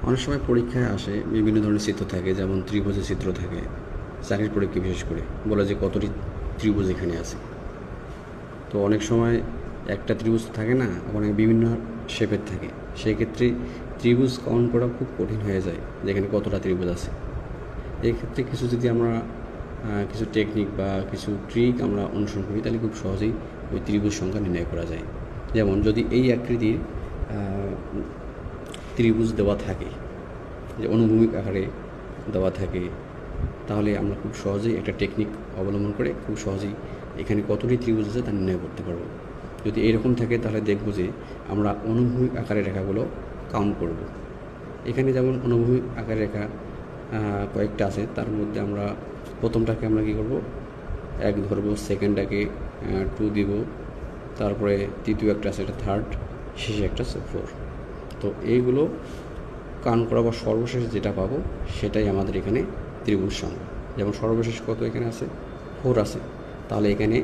অনেক সময় পরীক্ষায় আসে বিভিন্ন ধরনের চিত্র থাকে, যেমন ত্রিভুজের চিত্র থাকে। চাকরির পরীক্ষা বিশেষ করে বলে যে কতটি ত্রিভুজ এখানে আছে। তো অনেক সময় একটা ত্রিভুজ থাকে না, অনেক বিভিন্ন শেপের থাকে। সেক্ষেত্রে ত্রিভুজ কাউন্ট করা খুব কঠিন হয়ে যায়, যেখানে কতটা ত্রিভুজ আছে। এক্ষেত্রে কিছু যদি আমরা কিছু টেকনিক বা কিছু ট্রিক আমরা অনুসরণ করি, তাহলে খুব সহজেই ওই ত্রিভুজ সংখ্যা নির্ণয় করা যায়। যেমন যদি এই আকৃতির ত্রিভুজ দেওয়া থাকে, যে অনুভূমিক আকারে দেওয়া থাকে, তাহলে আমরা খুব সহজেই একটা টেকনিক অবলম্বন করে খুব সহজেই এখানে কতটি ত্রিভুজ আছে তা নির্ণয় করতে পারবো। যদি এরকম থাকে তাহলে দেখব যে আমরা অনুভূমিক আকারের রেখাগুলো কাউন্ট করব। এখানে যেমন অনুভূমিক আকারের রেখা কয়েকটা আছে, তার মধ্যে আমরা প্রথমটাকে আমরা কী করব, 1 ধরবো, সেকেন্ডটাকে 2 দিব, তারপরে তৃতীয় একটা আছে, এটা 3rd, শেষে একটা আছে 4। তো এইগুলো কাউন্ট করা বা সর্বশেষ যেটা পাবো সেটাই আমাদের এখানে ত্রিভুজ সংখ্যা। যেমন সর্বশেষ কত এখানে আছে, 4 আছে, তাহলে এখানে